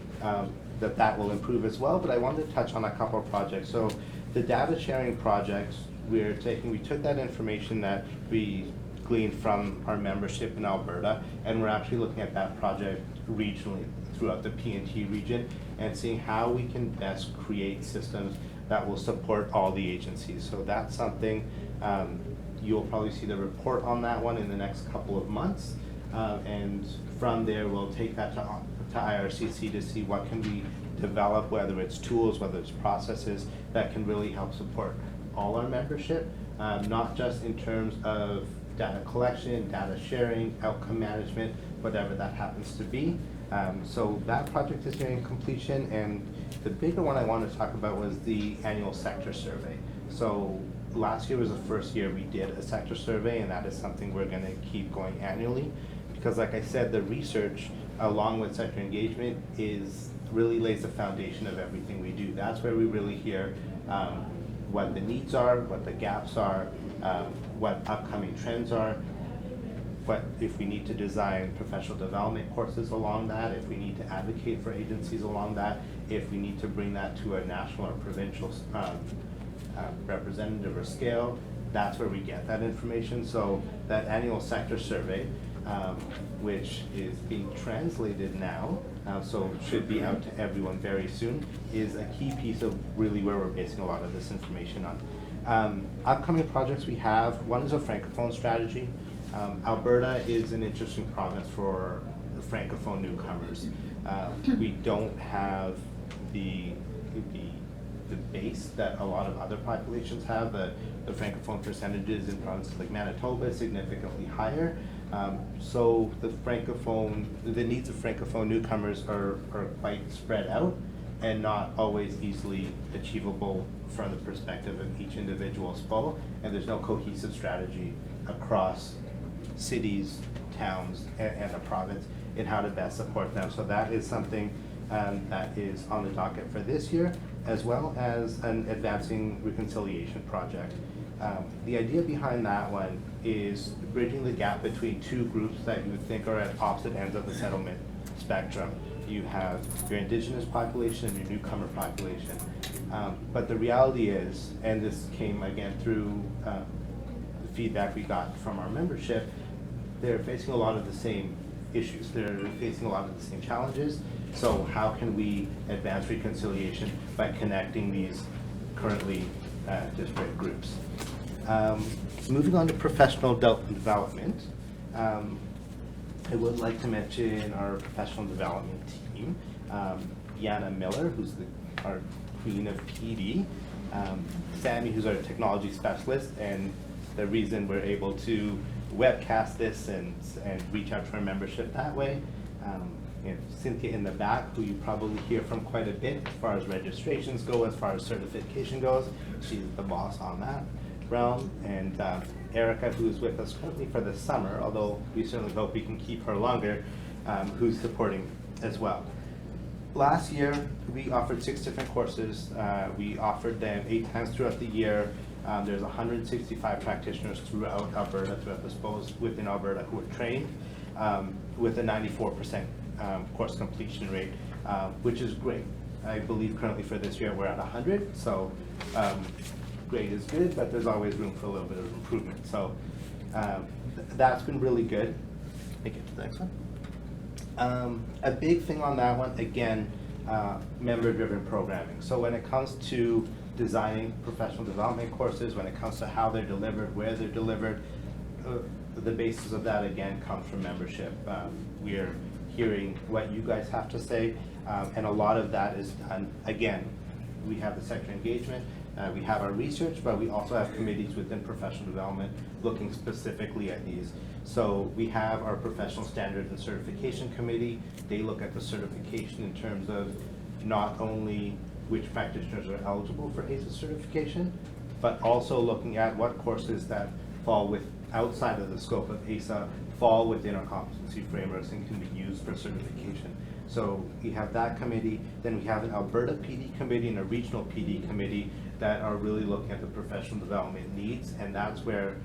that will improve as well. But I wanted to touch on a couple of projects. So the data sharing projects, we took that information that we gleaned from our membership in Alberta, and we're actually looking at that project regionally throughout the PNT region and seeing how we can best create systems that will support all the agencies. So that's something You'll probably see the report on that one in the next couple of months. And from there, we'll take that to IRCC to see what can we develop, whether it's tools, whether it's processes that can really help support all our membership, not just in terms of data collection, data sharing, outcome management, whatever that happens to be. So that project is nearing completion, and the bigger one I wanted to talk about was the annual sector survey. So last year was the first year we did a sector survey, and that is something we're going to keep going annually, because like I said, the research along with sector engagement really lays the foundation of everything we do. That's where we really hear what the needs are, what the gaps are, what upcoming trends are, what if we need to design professional development courses along that, if we need to advocate for agencies along that, if we need to bring that to a national or provincial representative or scale. That's where we get that information. So that annual sector survey, which is being translated now, so should be out to everyone very soon, is a key piece of really where we're basing a lot of this information on. Upcoming projects we have, one is a Francophone strategy. Alberta is an interesting province for Francophone newcomers. We don't have the base that a lot of other populations have. The Francophone percentages in provinces like Manitoba is significantly higher. So the needs of Francophone newcomers are quite spread out and not always easily achievable from the perspective of each individual SPO, and there's no cohesive strategy across cities, towns, and a province in how to best support them. So that is something that is on the docket for this year, as well as an advancing reconciliation project. The idea behind that one is bridging the gap between two groups that you would think are at opposite ends of the settlement spectrum. You have your Indigenous population and your newcomer population. But the reality is, and this came again through the feedback we got from our membership, they're facing a lot of the same issues. They're facing a lot of the same challenges. So how can we advance reconciliation by connecting these currently disparate groups? Moving on to professional development, I would like to mention our professional development team. Yana Miller, who's our queen of PD, Sammy, who's our technology specialist, and the reason we're able to webcast this and reach out to our membership that way. Cynthia in the back, who you probably hear from quite a bit as far as registrations go, as far as certification goes. She's the boss on that realm. And Erica, who's with us currently for the summer, although we certainly hope we can keep her longer, who's supporting as well. Last year, we offered 6 different courses. We offered them 8 times throughout the year. There's 165 practitioners throughout Alberta, throughout the SPOs within Alberta who were trained with a 94% course completion rate, which is great. I believe currently for this year we're at 100, so great is good, but there's always room for a little bit of improvement. So that's been really good. Let me get to the next one. A big thing on that one, again, member-driven programming. So when it comes to designing professional development courses, when it comes to how they're delivered, where they're delivered, the basis of that again comes from membership. We're hearing what you guys have to say, and a lot of that is done. Again, we have the sector engagement, we have our research, but we also have committees within professional development looking specifically at these. So we have our professional standards and certification committee. They look at the certification in terms of not only which practitioners are eligible for AAISA certification, but also looking at what courses that fall outside of the scope of AAISA fall within our competency frameworks and can be used for certification. So we have that committee, then we have an Alberta PD committee and a regional PD committee that are really looking at the professional development needs, and that's where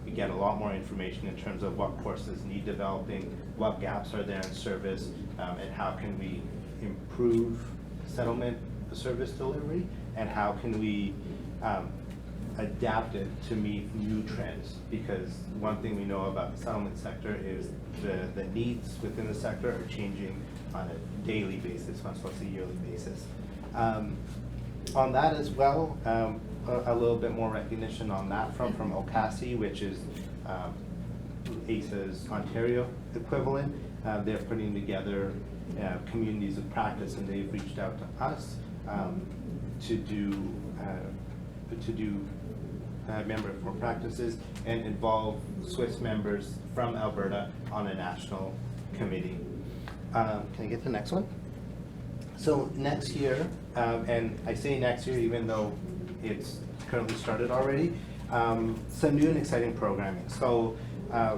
we get a lot more information in terms of what courses need developing, what gaps are there in service, and how can we improve settlement service delivery, and how can we adapt it to meet new trends. Because one thing we know about the settlement sector is the needs within the sector are changing on a daily basis, much less a yearly basis. On that as well, a little bit more recognition on that from OCASI, which is AAISA's Ontario equivalent. They're putting together communities of practice, and they've reached out to us to do member informed practices and involve Swiss members from Alberta on a national committee. Can I get the next one? So next year, and I say next year even though it's currently started already, some new and exciting programming. So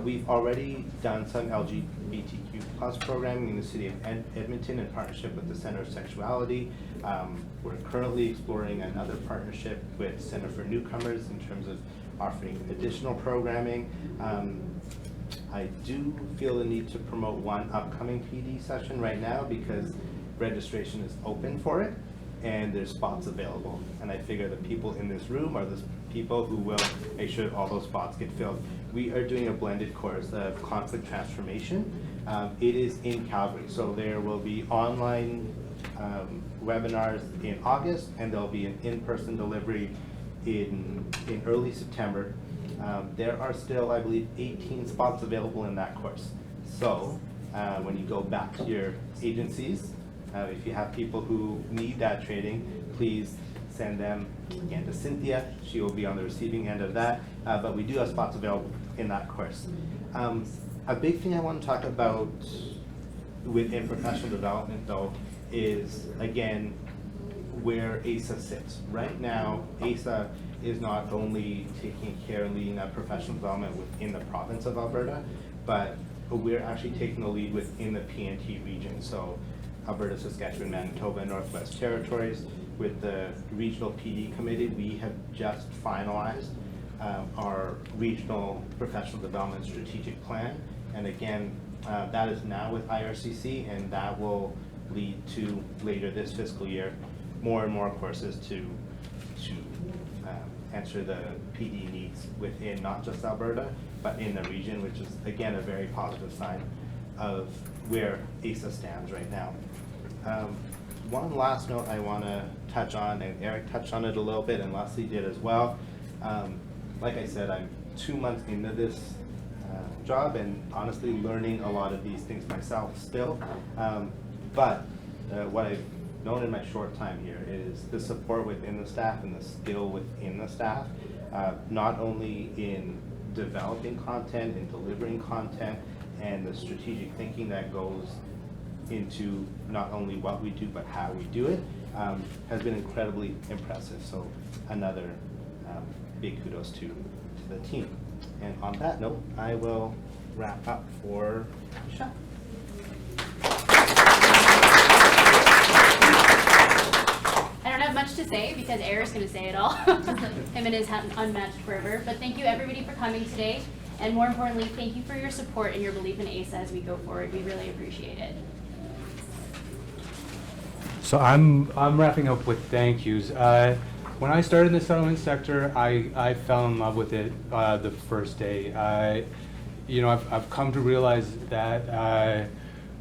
we've already done some LGBTQ plus programming in the city of Edmonton in partnership with the Center of Sexuality. We're currently exploring another partnership with Center for Newcomers in terms of offering additional programming. I do feel the need to promote one upcoming PD session right now because registration is open for it and there's spots available. And I figure the people in this room are the people who will make sure all those spots get filled. We are doing a blended course of conflict transformation. It is in Calgary, so there will be online webinars in August, and there'll be an in-person delivery in early September. There are still, I believe, 18 spots available in that course. So when you go back to your agencies, if you have people who need that training, please send them again to Cynthia. She will be on the receiving end of that. But we do have spots available in that course. A big thing I want to talk about within professional development, though, is again where AAISA sits. Right now, AAISA is not only taking care and leading that professional development within the province of Alberta, but we're actually taking the lead within the PNT region. So Alberta, Saskatchewan, Manitoba, and Northwest Territories. With the Regional PD Committee, we have just finalized our Regional Professional Development Strategic Plan. And again, that is now with IRCC, and that will lead to, later this fiscal year, more and more courses to answer the PD needs within not just Alberta, but in the region, which is, again, a very positive sign of where AAISA stands right now. One last note I want to touch on, and Eric touched on it a little bit, and Leslie did as well. Like I said, I'm 2 months into this job, and honestly learning a lot of these things myself still. But what I've known in my short time here is the support within the staff and the skill within the staff, not only in developing content and delivering content, and the strategic thinking that goes into not only what we do but how we do it, has been incredibly impressive. So another big kudos to the team. And on that note, I will wrap up for Michelle. I don't have much to say because Eric's going to say it all. Him and his unmatched fervor. But thank you everybody for coming today. And more importantly, thank you for your support and your belief in AAISA as we go forward. We really appreciate it. So I'm wrapping up with thank yous. When I started in the settlement sector, I fell in love with it the first day. I've come to realize that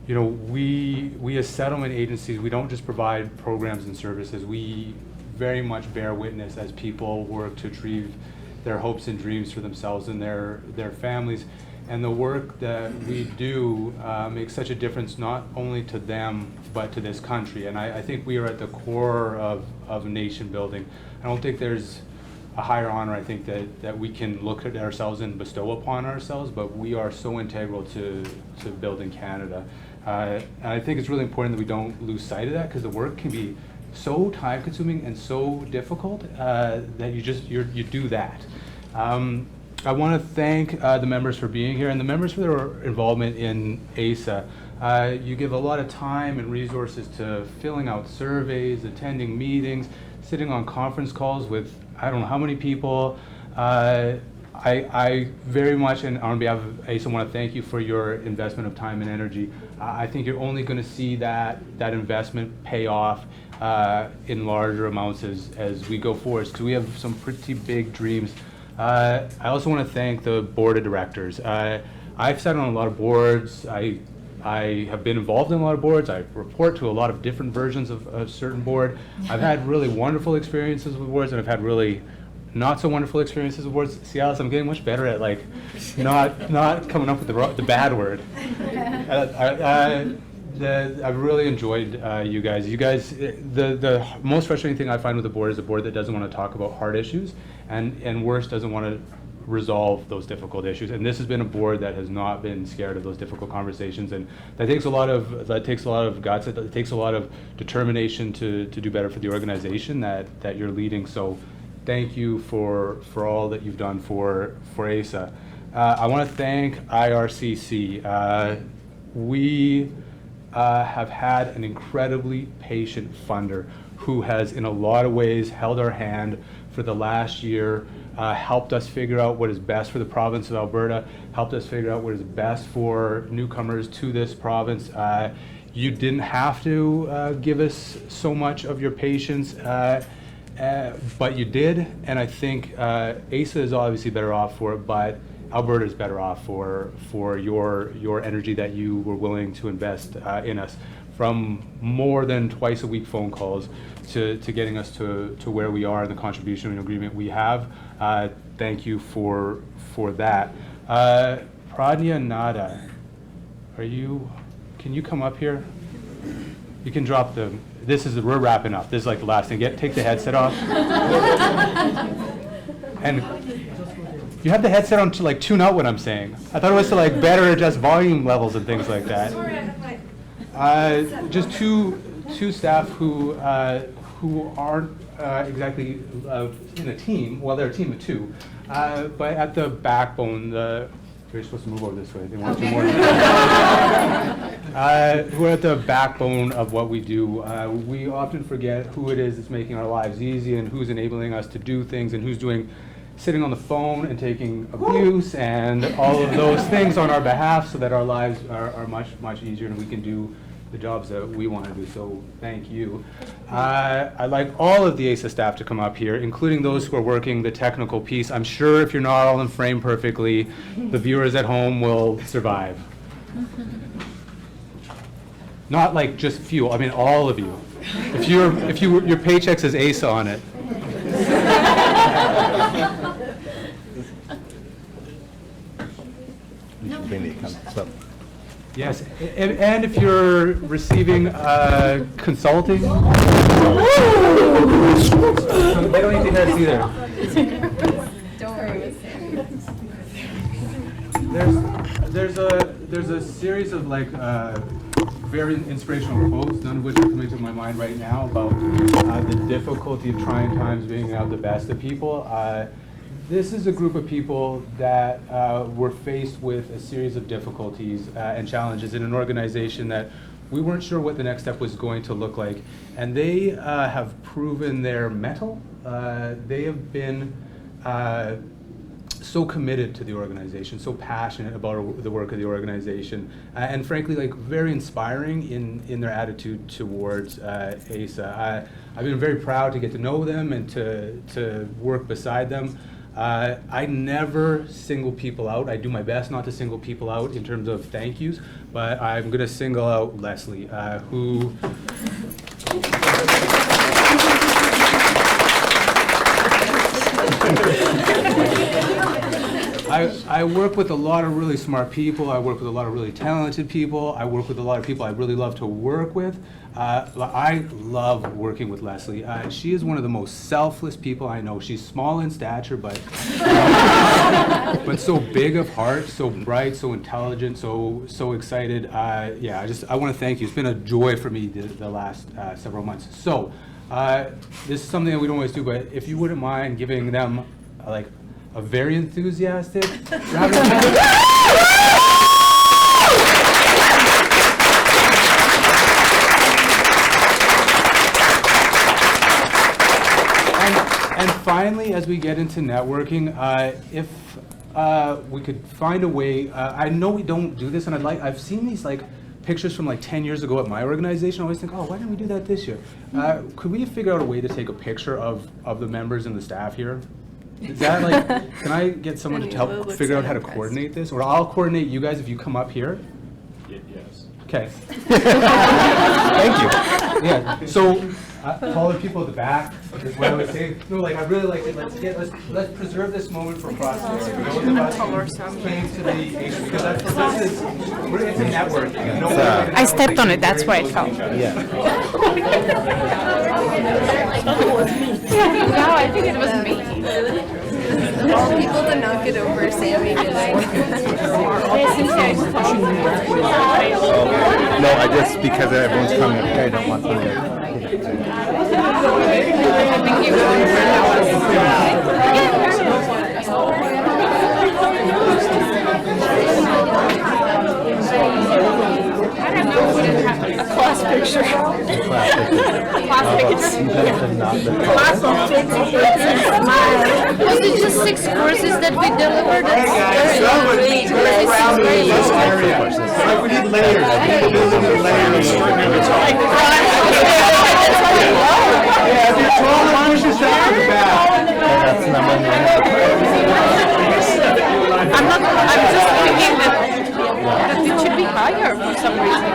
we as settlement agencies, we don't just provide programs and services. We very much bear witness as people work to achieve their hopes and dreams for themselves and their families. And the work that we do makes such a difference not only to them, but to this country. And I think we are at the core of nation building. I don't think there's a higher honor, I think, that we can look at ourselves and bestow upon ourselves, but we are so integral to building Canada. And I think it's really important that we don't lose sight of that, because the work can be so time consuming and so difficult that you do that. I want to thank the members for being here and the members for their involvement in AAISA. You give a lot of time and resources to filling out surveys, attending meetings, sitting on conference calls with I don't know how many people. I very much, and on behalf of AAISA, want to thank you for your investment of time and energy. I think you're only going to see that investment pay off in larger amounts as we go forward. So we have some pretty big dreams. I also want to thank the board of directors. I've sat on a lot of boards. I I have been involved in a lot of boards. I report to a lot of different versions of a certain board. I've had really wonderful experiences with boards, and I've had really not so wonderful experiences with boards. See, Alice, I'm getting much better at like not coming up with the bad word. I've really enjoyed you guys. You guys, the most frustrating thing I find with the board is a board that doesn't want to talk about hard issues, and worse, doesn't want to resolve those difficult issues. And this has been a board that has not been scared of those difficult conversations, and that takes a lot of guts. It takes a lot of determination to do better for the organization that you're leading. So, thank you for all that you've done for AAISA. I want to thank IRCC. We have had an incredibly patient funder who has, in a lot of ways, held our hand for the last year, helped us figure out what is best for the province of Alberta, helped us figure out what is best for newcomers to this province. You didn't have to give us so much of your patience, but you did, and I think AAISA is obviously better off for it, but Alberta is better off for your energy that you were willing to invest in us, from more than twice a week phone calls to getting us to where we are and the contribution and agreement we have. Thank you for that. Pradnya Nada, can you come up here? You can drop we're wrapping up. This is like the last thing. Take the headset off. And you have the headset on to like tune out what I'm saying. I thought it was to like better adjust volume levels and things like that. Just two staff who aren't exactly in a team. Well, they're a team of two, but at the backbone, you're supposed to move over this way. They want you more. Who are at the backbone of what we do. We often forget who it is that's making our lives easy and who's enabling us to do things and who's sitting on the phone and taking abuse and all of those things on our behalf so that our lives are much, much easier and we can do the jobs that we want to do. So thank you. I'd like all of the AAISA staff to come up here, including those who are working the technical piece. I'm sure if you're not all in frame perfectly, the viewers at home will survive. Not like just few, I mean all of you. If your paycheck says AAISA on it. Yes, and if you're receiving consulting, they don't need to hear us either. Don't worry. There's a series of like very inspirational quotes, none of which are coming to my mind right now, about the difficulty of trying times being out the best of people. This is a group of people that were faced with a series of difficulties and challenges in an organization that we weren't sure what the next step was going to look like. And they have proven their mettle. They have been so committed to the organization, so passionate about the work of the organization, and frankly, like very inspiring in their attitude towards AAISA. I've been very proud to get to know them and to work beside them. I never single people out. I do my best not to single people out in terms of thank yous, but I'm going to single out Leslie, who I work with a lot of really smart people. I work with a lot of really talented people. I work with a lot of people I really love to work with. I love working with Leslie. She is one of the most selfless people I know. She's small in stature, but so big of heart, so bright, so intelligent, so excited. Yeah, I want to thank you. It's been a joy for me the last several months. So this is something that we don't always do, but if you wouldn't mind giving them like a very enthusiastic round of applause. And finally, as we get into networking, if we could find a way, I know we don't do this, and I've seen these like pictures from like 10 years ago at my organization. I always think, oh, why didn't we do that this year? Could we figure out a way to take a picture of the members and the staff here? Is that like, can I get someone to help figure out how to coordinate this? Or I'll coordinate you guys if you come up here. Yes. Okay. Thank you. Yeah, so, taller people at the back, is what I would say. No, like, I really like it, let's preserve this moment for posterity. Those of us who came to the issue, because that's, this is, it's a network. I stepped on it, that's why it fell. Yeah. No, I think it was me. All people to knock it over, Sammy. No, I just, because everyone's coming up here, I don't want them to. A class picture. Class picture. Class of 50 pictures. Was it just 6 courses that we delivered? That's We need layers. I'm just thinking that it should be higher for some reason.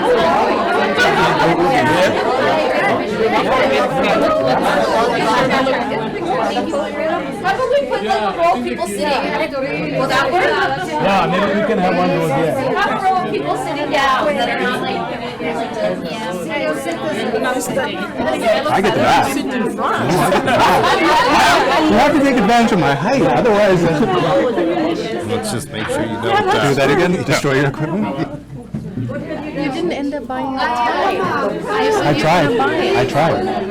Probably put like a row of people sitting. Will that work? Yeah, maybe we can have one row there. Have a row of people sitting down that are not like. I get that. You have to take advantage of my height, otherwise. Let's just make sure you don't do that again. Destroy your equipment. You didn't end up buying that. I tried.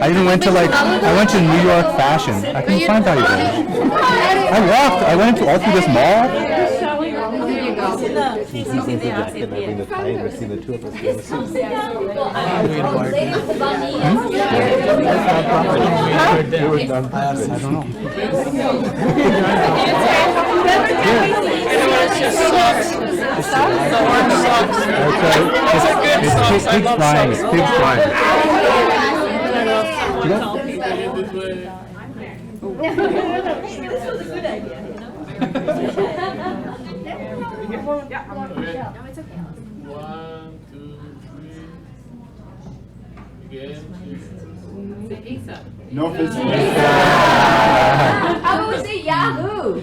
I even went to I went to New York Fashion. I couldn't find Value Village. I walked. I went to all through this mall. I don't know. It's pigs flying. It's pigs flying. No physical. I would say Yahoo.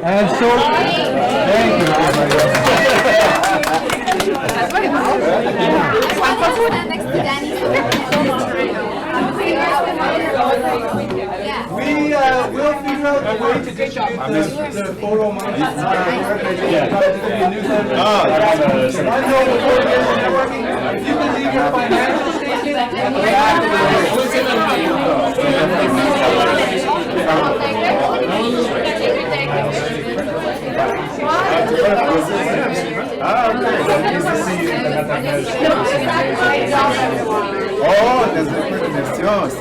And so, thank you, Next to Danny. We will figure out a way to distribute the photo among us. If you can leave your financial statement at the back of Oh, desde la conexión, sí.